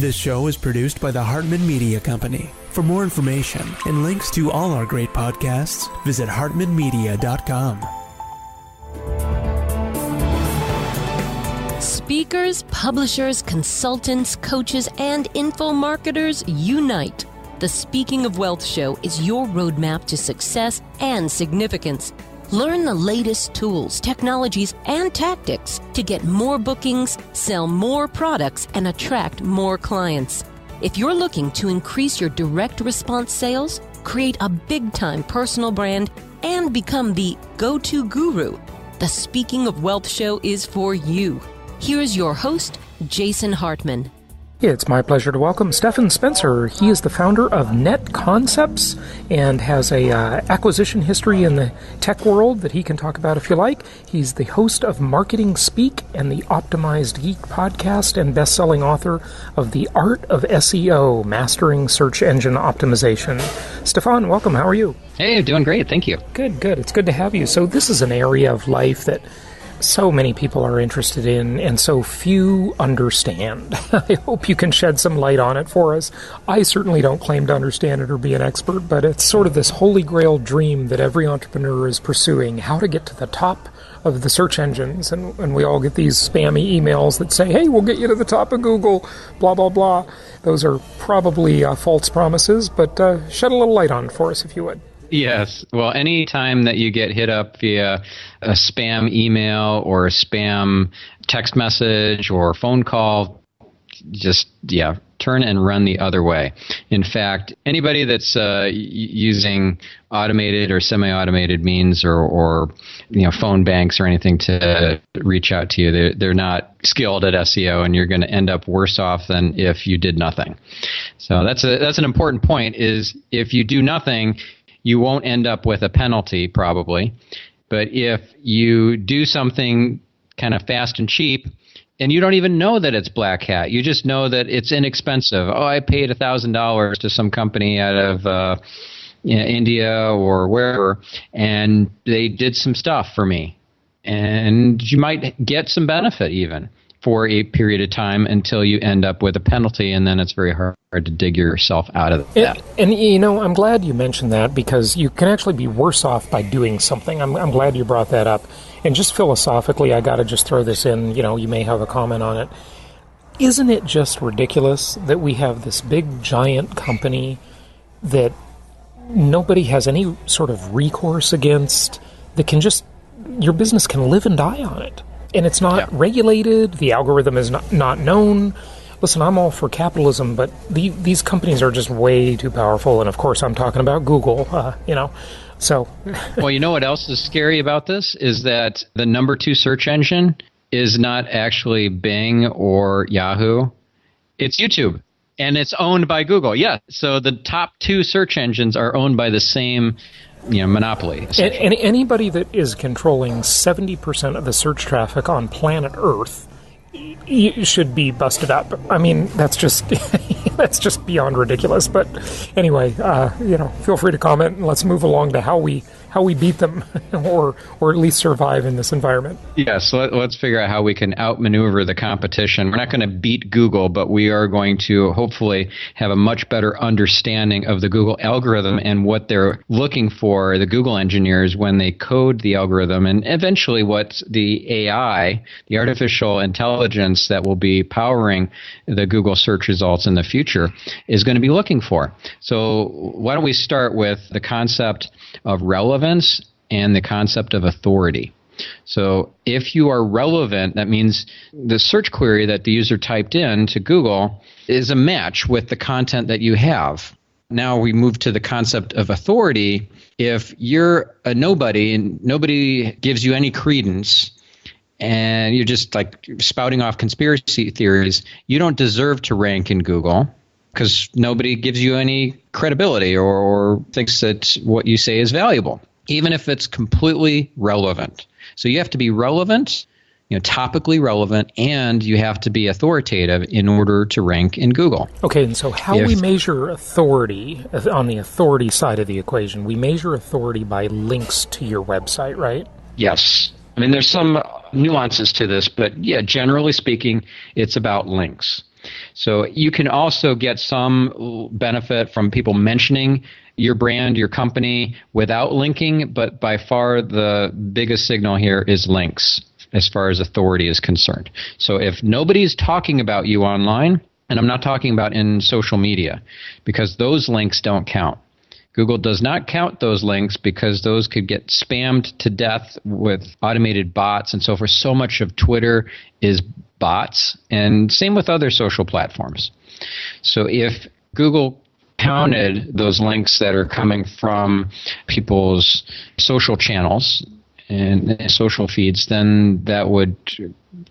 This show is produced by the Hartman Media Company. For more information and links to all our great podcasts, visit hartmanmedia.com. Speakers, publishers, consultants, coaches, and info marketers unite. The Speaking of Wealth Show is your roadmap to success and significance. Learn the latest tools, technologies, and tactics to get more bookings, sell more products, and attract more clients. If you're looking to increase your direct response sales, create a big-time personal brand, and become the go-to guru, the Speaking of Wealth Show is for you. Here's your host, Jason Hartman. It's my pleasure to welcome Stephan Spencer. He is the founder of Netconcepts and has a acquisition history in the tech world that he can talk about if you like. He's the host of Marketing Speak and the Optimized Geek podcast and best-selling author of The Art of SEO, Mastering Search Engine Optimization. Stephan, welcome. How are you? Hey, doing great. Thank you. Good. It's good to have you. So this is an area of life that so many people are interested in, and so few understand. I hope you can shed some light on it for us. I certainly don't claim to understand it or be an expert, but it's sort of this holy grail dream that every entrepreneur is pursuing, how to get to the top of the search engines. And we all get these spammy emails that say, hey, we'll get you to the top of Google, blah, blah, blah. Those are probably false promises, but shed a little light on it for us if you would. Yes. Well, any time that you get hit up via a spam email or a spam text message or phone call, just, turn and run the other way. In fact, anybody that's using automated or semi-automated means or phone banks or anything to reach out to you, they're not skilled at SEO, and you're going to end up worse off than if you did nothing. So that's an important point, is if you do nothing, you won't end up with a penalty, probably. But if you do something kind of fast and cheap, and you don't even know that it's black hat, you just know that it's inexpensive. Oh, I paid $1,000 to some company out of India or wherever, and they did some stuff for me. And you might get some benefit even for a period of time until you end up with a penalty, and then it's very hard to dig yourself out of that. And I'm glad you mentioned that, because you can actually be worse off by doing something. I'm glad you brought that up. And just philosophically, I got to just throw this in, you may have a comment on it. Isn't it just ridiculous that we have this big, giant company that nobody has any sort of recourse against, that can just, your business can live and die on it? And it's not regulated. The algorithm is not known. Listen, I'm all for capitalism, but these companies are just way too powerful. And of course, I'm talking about Google, So. Well, you know what else is scary about this is that the number 2 search engine is not actually Bing or Yahoo. It's YouTube. And it's owned by Google. Yeah. So the top 2 search engines are owned by the same monopoly. And anybody that is controlling 70% of the search traffic on planet Earth should be busted up. I mean, that's just beyond ridiculous. But anyway, feel free to comment, and let's move along to how we beat them, or at least survive in this environment. Yes, let's figure out how we can outmaneuver the competition. We're not going to beat Google, but we are going to hopefully have a much better understanding of the Google algorithm and what they're looking for, the Google engineers, when they code the algorithm, and eventually what the AI, the artificial intelligence that will be powering the Google search results in the future, is going to be looking for. So why don't we start with the concept of relevance and the concept of authority. So if you are relevant, that means the search query that the user typed in to Google is a match with the content that you have. Now we move to the concept of authority. If you're a nobody and nobody gives you any credence, and you're just like spouting off conspiracy theories, you don't deserve to rank in Google, because nobody gives you any credibility or thinks that what you say is valuable, even if it's completely relevant. So you have to be relevant, topically relevant, and you have to be authoritative in order to rank in Google. Okay, and so how we measure authority, on the authority side of the equation, we measure authority by links to your website, right? Yes. I mean, there's some nuances to this, but generally speaking, it's about links. So you can also get some benefit from people mentioning your brand, your company, without linking, but by far the biggest signal here is links as far as authority is concerned. So if nobody's talking about you online, and I'm not talking about in social media, because those links don't count. Google does not count those links because those could get spammed to death with automated bots and so forth. So much of Twitter is bots, and same with other social platforms. So if Google counted those links that are coming from people's social channels and social feeds, then that would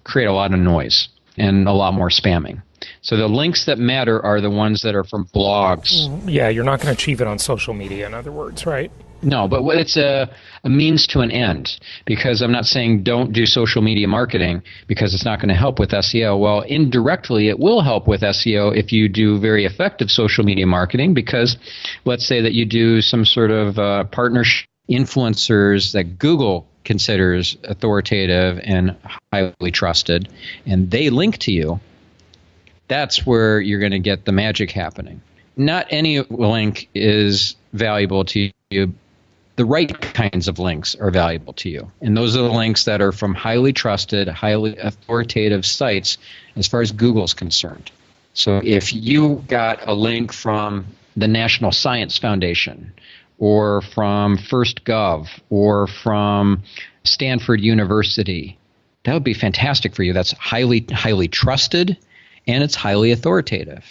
create a lot of noise and a lot more spamming. So the links that matter are the ones that are from blogs. Yeah, you're not going to achieve it on social media, in other words, right? No, but it's a means to an end, because I'm not saying don't do social media marketing because it's not going to help with SEO. Well, indirectly, it will help with SEO if you do very effective social media marketing, because let's say that you do some sort of partnership influencers that Google considers authoritative and highly trusted, and they link to you. That's where you're going to get the magic happening. Not any link is valuable to you. The right kinds of links are valuable to you. And those are the links that are from highly trusted, highly authoritative sites as far as Google's concerned. So if you got a link from the National Science Foundation, or from FirstGov, or from Stanford University, that would be fantastic for you. That's highly trusted, and it's highly authoritative.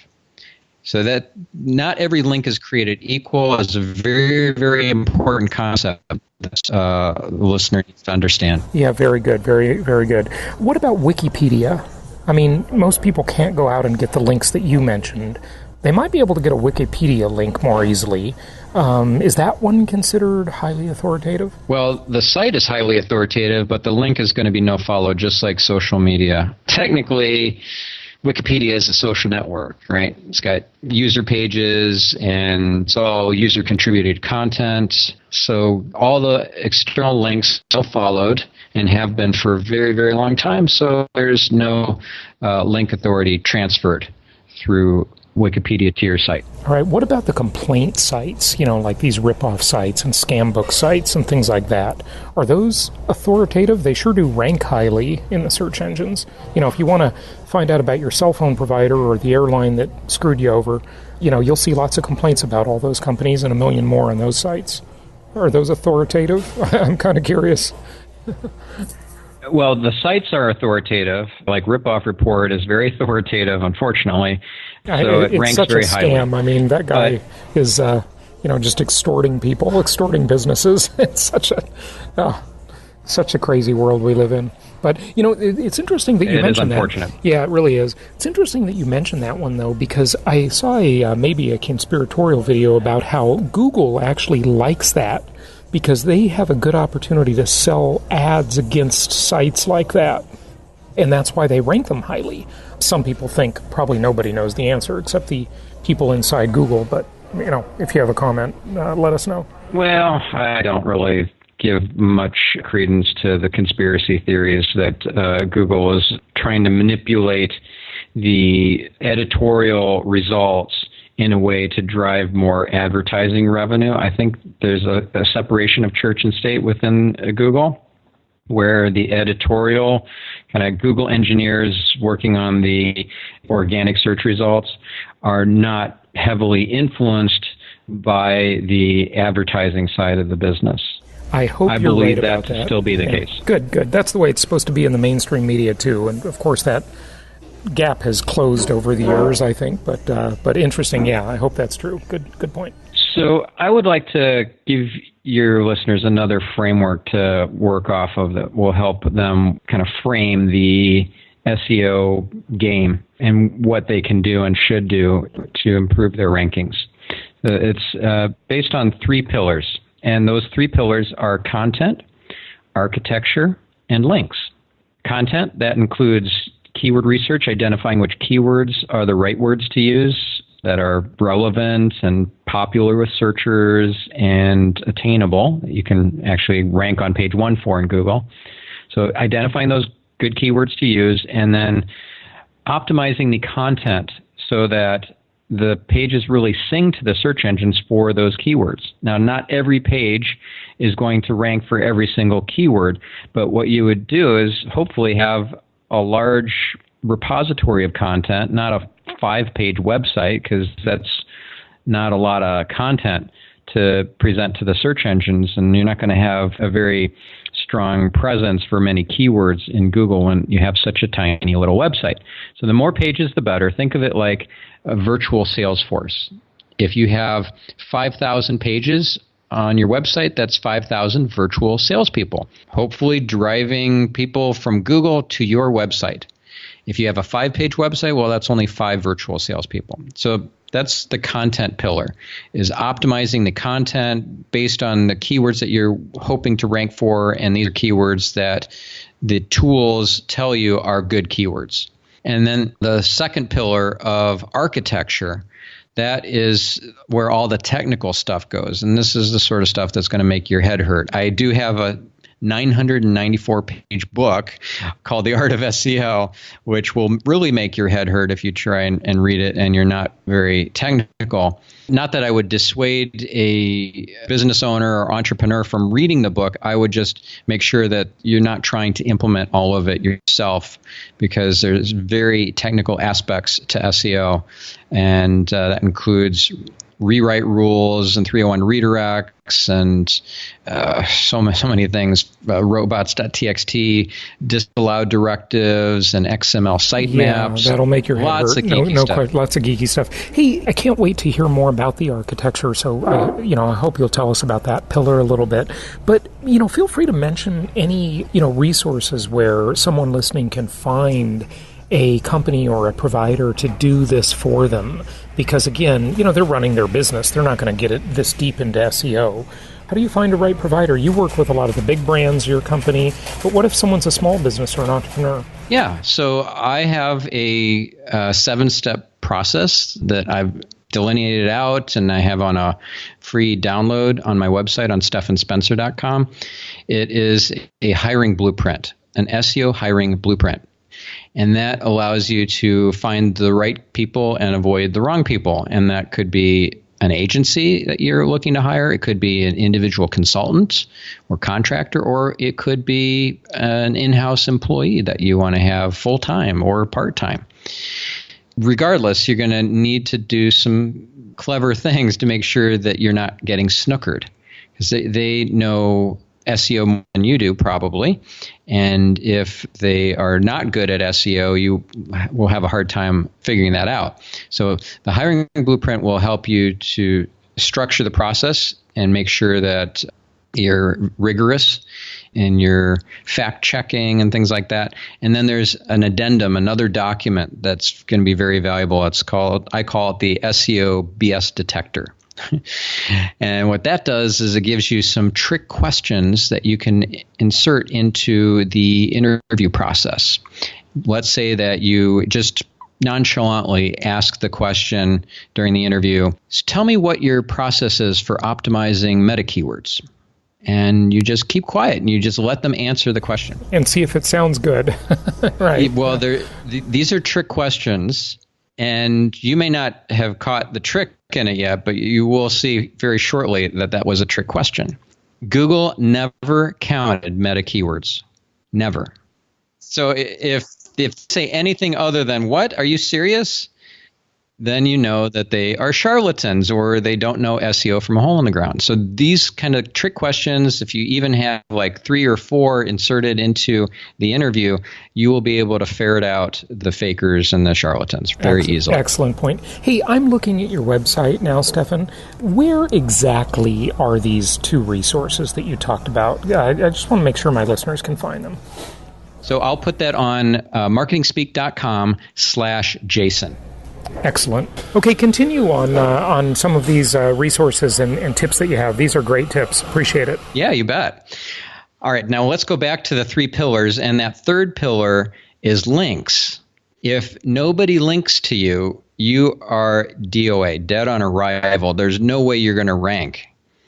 So that not every link is created equal is a very, very important concept that the listener needs to understand. Yeah, very good. Very, very good. What about Wikipedia? I mean, most people can't go out and get the links that you mentioned. They might be able to get a Wikipedia link more easily. Is that one considered highly authoritative? Well, the site is highly authoritative, but the link is going to be no-follow, just like social media. Technically, Wikipedia is a social network, right? It's got user pages, and it's all user-contributed content. So all the external links are followed and have been for a very, very long time. So there's no link authority transferred through Wikipedia to your site. All right. What about the complaint sites, like these rip-off sites and scam book sites and things like that? Are those authoritative? They sure do rank highly in the search engines. If you want to find out about your cell phone provider or the airline that screwed you over, you'll see lots of complaints about all those companies and a million more on those sites. Are those authoritative? I'm kind of curious. Well, the sites are authoritative. Like Ripoff Report is very authoritative, unfortunately. So it ranks very highly. It's such a scam. I mean, that guy is, just extorting people, extorting businesses. It's such a crazy world we live in. But, it's interesting that you mentioned that. It is unfortunate. Yeah, it really is. It's interesting that you mentioned that one, though, because I saw maybe a conspiratorial video about how Google actually likes that, because they have a good opportunity to sell ads against sites like that. And that's why they rank them highly. Some people think probably nobody knows the answer except the people inside Google. But, if you have a comment, let us know. Well, I don't really give much credence to the conspiracy theories that Google is trying to manipulate the editorial results in a way to drive more advertising revenue. I think there's a separation of church and state within Google, where the editorial kind of Google engineers working on the organic search results are not heavily influenced by the advertising side of the business. I believe that to still be the case. Good. That's the way it's supposed to be in the mainstream media too, and of course that gap has closed over the years, I think, but interesting. Yeah, I hope that's true. Good point. So I would like to give your listeners another framework to work off of that will help them kind of frame the SEO game and what they can do and should do to improve their rankings. It's based on 3 pillars, and those 3 pillars are content, architecture, and links. Content, that includes keyword research, identifying which keywords are the right words to use that are relevant and popular with searchers and attainable, that you can actually rank on page 1 for in Google. So identifying those good keywords to use, and then optimizing the content so that the pages really sing to the search engines for those keywords. Now, not every page is going to rank for every single keyword, but what you would do is hopefully have a large repository of content, not a 5-page website, because that's not a lot of content to present to the search engines, and you're not going to have a very strong presence for many keywords in Google when you have such a tiny little website. So the more pages, the better. Think of it like a virtual sales force. If you have 5,000 pages on your website, that's 5,000 virtual salespeople, hopefully driving people from Google to your website. If you have a 5-page website, well, that's only 5 virtual salespeople. So that's the content pillar, is optimizing the content based on the keywords that you're hoping to rank for, and these are keywords that the tools tell you are good keywords. And then the second pillar of architecture, that is where all the technical stuff goes. And this is the sort of stuff that's going to make your head hurt. I do have a 994-page book called The Art of SEO, which will really make your head hurt if you try and read it and you're not very technical. Not that I would dissuade a business owner or entrepreneur from reading the book. I would just make sure that you're not trying to implement all of it yourself, because there's very technical aspects to SEO, and that includes rewrite rules and 301 redirects and so many things, robots.txt, disallowed directives, and XML sitemaps. Yeah, that'll make your head lots hurt. Of geeky stuff. Lots of geeky stuff. Hey, I can't wait to hear more about the architecture, so I hope you'll tell us about that pillar a little bit. But, feel free to mention any, resources where someone listening can find a company or a provider to do this for them. Because again, they're running their business. They're not going to get it this deep into SEO. How do you find a right provider? You work with a lot of the big brands, your company, but what if someone's a small business or an entrepreneur? Yeah, so I have a 7-step process that I've delineated out, and I have on a free download on my website on stephanspencer.com. It is a hiring blueprint, an SEO hiring blueprint. And that allows you to find the right people and avoid the wrong people. And that could be an agency that you're looking to hire. It could be an individual consultant or contractor, or it could be an in-house employee that you want to have full-time or part-time. Regardless, you're going to need to do some clever things to make sure that you're not getting snookered, because they know SEO more than you do, probably. And if they are not good at SEO, you will have a hard time figuring that out. So the hiring blueprint will help you to structure the process and make sure that you're rigorous in your fact checking and things like that. And then there's an addendum, another document that's going to be very valuable. I call it the SEO BS detector. And what that does is it gives you some trick questions that you can insert into the interview process. Let's say that you just nonchalantly ask the question during the interview, tell me what your process is for optimizing meta keywords. And you just keep quiet and you just let them answer the question. And see if it sounds good. Right. Well, these are trick questions, and you may not have caught the trick in it yet, but you will see very shortly that was a trick question. Google never counted meta keywords. Never. So if say anything other than, what, are you serious? Then you know that they are charlatans or they don't know SEO from a hole in the ground. So these kind of trick questions, if you even have like 3 or 4 inserted into the interview, you will be able to ferret out the fakers and the charlatans very easily. Excellent point. Hey, I'm looking at your website now, Stephan. Where exactly are these 2 resources that you talked about? I just want to make sure my listeners can find them. So I'll put that on marketingspeak.com/Jason. Excellent. Okay, continue on some of these resources and tips that you have. These are great tips. Appreciate it. Yeah, you bet. All right, now let's go back to the 3 pillars, and that third pillar is links. If nobody links to you, you are DOA, dead on arrival. There's no way you're going to rank.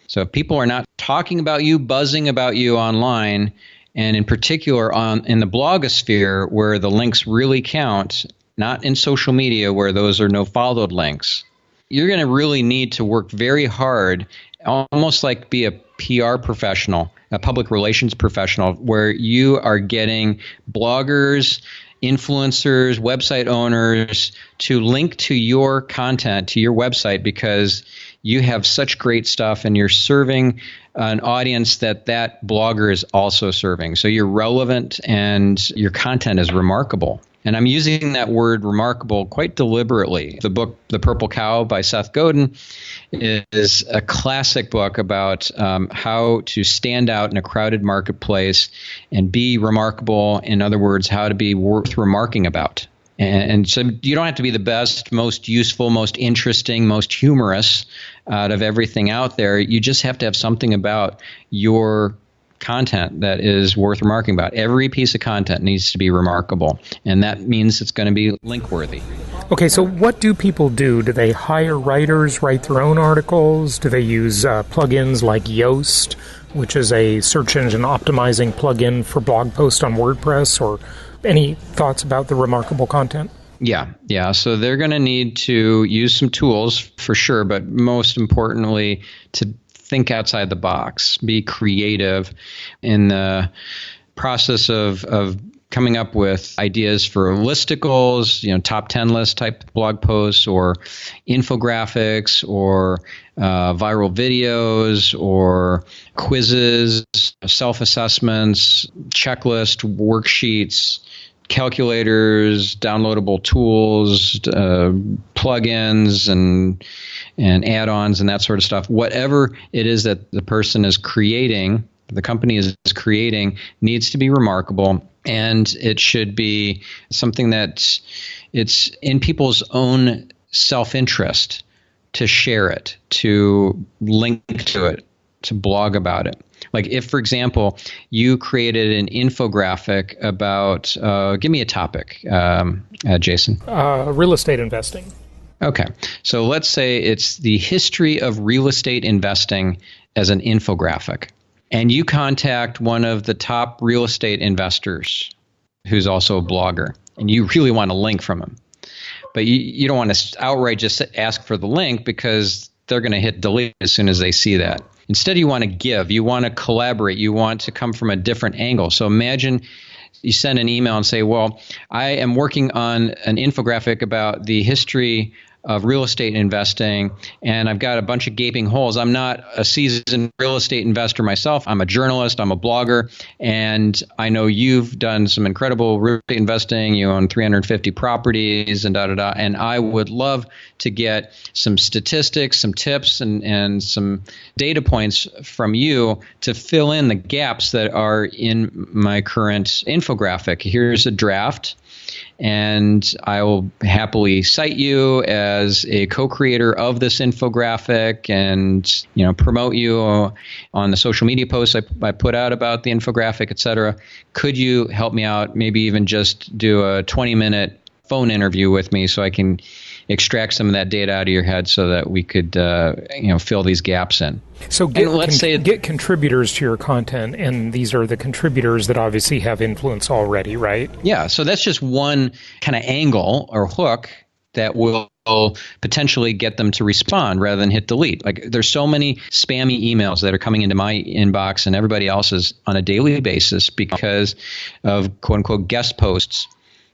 So if people are not talking about you, buzzing about you online, and in particular in the blogosphere where the links really count, not in social media where those are no followed links. You're going to really need to work very hard, almost like be a PR professional, a public relations professional, where you are getting bloggers, influencers, website owners to link to your content, to your website, because you have such great stuff and you're serving an audience that blogger is also serving. So you're relevant and your content is remarkable. And I'm using that word remarkable quite deliberately. The book, The Purple Cow by Seth Godin, is a classic book about how to stand out in a crowded marketplace and be remarkable. In other words, how to be worth remarking about. And so you don't have to be the best, most useful, most interesting, most humorous out of everything out there. You just have to have something about your content that is worth remarking about. Every piece of content needs to be remarkable, and that means it's going to be link-worthy. Okay, so what do people do? Do they hire writers, write their own articles? Do they use plugins like Yoast, which is a search engine optimizing plugin for blog posts on WordPress? Or any thoughts about the remarkable content? Yeah. So they're going to need to use some tools for sure, but most importantly, to think outside the box, be creative in the process of coming up with ideas for listicles, top 10 list type blog posts, or infographics, or viral videos, or quizzes, self-assessments, checklist, worksheets, calculators, downloadable tools, plugins, and add-ons and that sort of stuff. Whatever it is that the person is creating, the company is creating, needs to be remarkable, and it should be something that it's in people's own self-interest to share it, to link to it, to blog about it. Like if, for example, you created an infographic about, give me a topic, Jason. Real estate investing. Okay. So let's say it's the history of real estate investing as an infographic. And you contact one of the top real estate investors who's also a blogger, and you really want a link from him. But you don't want to outright just ask for the link, because they're going to hit delete as soon as they see that. Instead, you want to give, you want to collaborate, you want to come from a different angle. So imagine you send an email and say, well, I am working on an infographic about the history of real estate investing, and I've got a bunch of gaping holes. I'm not a seasoned real estate investor myself. I'm a journalist. I'm a blogger. And I know you've done some incredible real estate investing. You own 350 properties and da-da-da. And I would love to get some statistics, some tips, and some data points from you to fill in the gaps that are in my current infographic. Here's a draft. And I will happily cite you as a co-creator of this infographic, and promote you on the social media posts I put out about the infographic, etc. Could you help me out? Maybe even just do a 20-minute phone interview with me so I can extract some of that data out of your head so that we could fill these gaps in. So get contributors to your content, and these are the contributors that obviously have influence already, right? Yeah, so that's just one kind of angle or hook that will potentially get them to respond rather than hit delete. Like there's so many spammy emails that are coming into my inbox and everybody else's on a daily basis because of quote unquote guest posts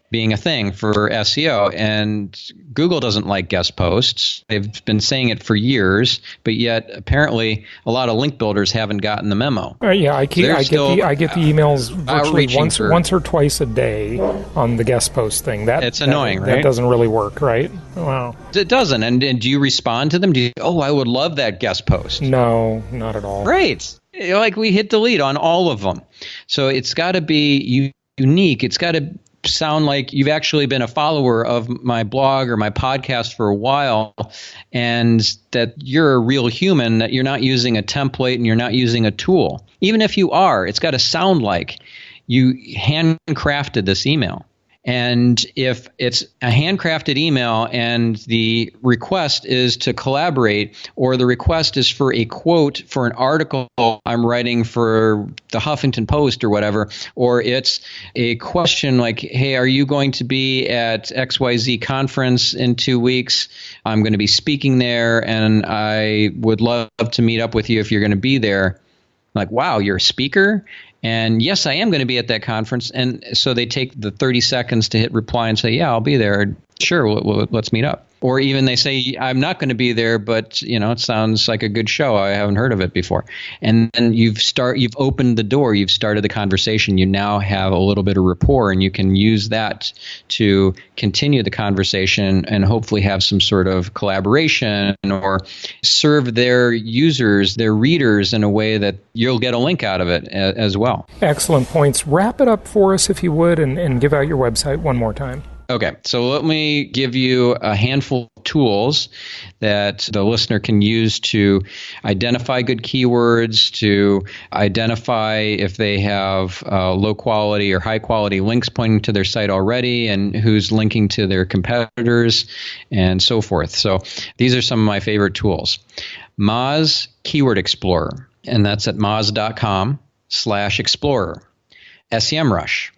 being a thing for SEO. And Google doesn't like guest posts. They've been saying it for years, but yet apparently a lot of link builders haven't gotten the memo. I get the emails virtually once or twice a day on the guest post thing. It's annoying, right? That doesn't really work, right? Wow. It doesn't. And do you respond to them? I would love that guest post. No, not at all. Right. Like we hit delete on all of them. So it's got to be unique. It's got to sound like you've actually been a follower of my blog or my podcast for a while, and that you're a real human, that you're not using a template and you're not using a tool. Even if you are, it's got to sound like you handcrafted this email. And if it's a handcrafted email and the request is to collaborate, or the request is for a quote for an article I'm writing for the Huffington Post or whatever, or it's a question like, hey, are you going to be at XYZ conference in 2 weeks? I'm going to be speaking there, and I would love to meet up with you if you're going to be there. Like, wow, you're a speaker? And yes, I am going to be at that conference. And so they take the 30 seconds to hit reply and say, yeah, I'll be there. Sure, let's meet up. Or even they say, I'm not going to be there, but it sounds like a good show. I haven't heard of it before. And then you've opened the door. You've started the conversation. You now have a little bit of rapport, and you can use that to continue the conversation and hopefully have some sort of collaboration or serve their users, their readers, in a way that you'll get a link out of it as well. Excellent points. Wrap it up for us, if you would, and give out your website one more time. Okay, so let me give you a handful of tools that the listener can use to identify good keywords, to identify if they have low quality or high quality links pointing to their site already, and who's linking to their competitors, and so forth. So these are some of my favorite tools. Moz Keyword Explorer, and that's at moz.com/explorer. SEMrush.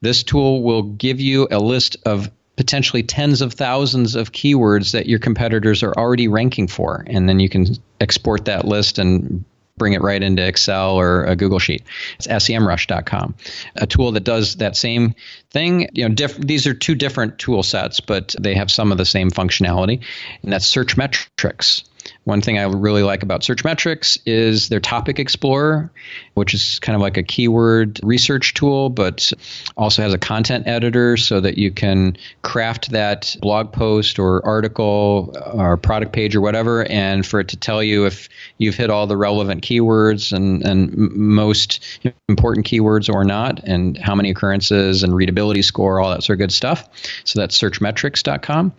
This tool will give you a list of potentially tens of thousands of keywords that your competitors are already ranking for. And then you can export that list and bring it right into Excel or a Google Sheet. It's SEMrush.com, a tool that does that same thing. These are two different tool sets, but they have some of the same functionality, and that's Searchmetrics. One thing I really like about Searchmetrics is their Topic Explorer, which is kind of like a keyword research tool, but also has a content editor so that you can craft that blog post or article or product page or whatever, and for it to tell you if you've hit all the relevant keywords and most important keywords or not, and how many occurrences and readability score, all that sort of good stuff. So that's searchmetrics.com.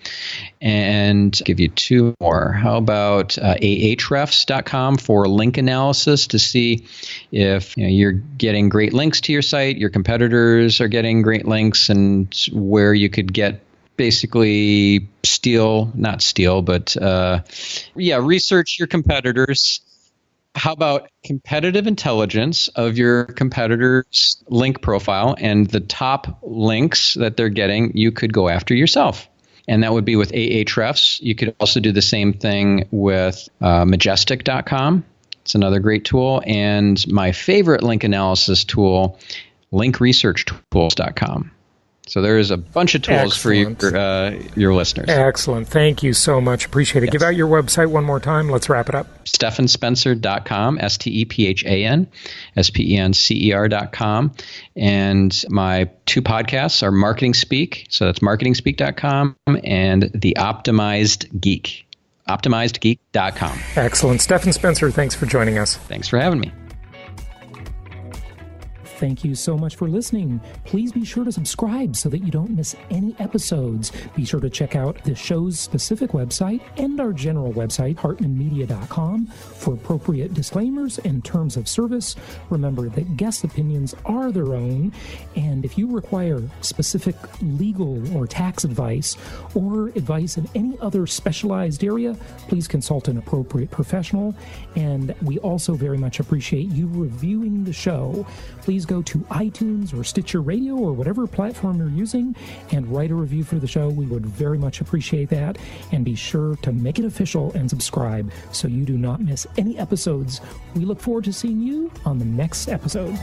And I'll give you two more. How about ahrefs.com for link analysis to see if you're getting great links to your site, your competitors are getting great links, and where you could get basically research your competitors. How about competitive intelligence of your competitor's link profile, and the top links that they're getting you could go after yourself? And that would be with Ahrefs. You could also do the same thing with majestic.com. It's another great tool. And my favorite link analysis tool, linkresearchtools.com. So there's a bunch of tools for your listeners. Excellent. Thank you so much. Appreciate it. Yes. Give out your website one more time. Let's wrap it up. StephanSpencer.com, STEPHAN, SPENCER.com. And my two podcasts are Marketing Speak. So that's marketingspeak.com, and The Optimized Geek, optimizedgeek.com. Excellent. Stephan Spencer, thanks for joining us. Thanks for having me. Thank you so much for listening. Please be sure to subscribe so that you don't miss any episodes. Be sure to check out the show's specific website and our general website, hartmanmedia.com, for appropriate disclaimers and terms of service. Remember that guest opinions are their own, and if you require specific legal or tax advice or advice in any other specialized area, please consult an appropriate professional. And we also very much appreciate you reviewing the show. Please go to iTunes or Stitcher Radio or whatever platform you're using and write a review for the show. We would very much appreciate that. And be sure to make it official and subscribe so you do not miss any episodes. We look forward to seeing you on the next episode.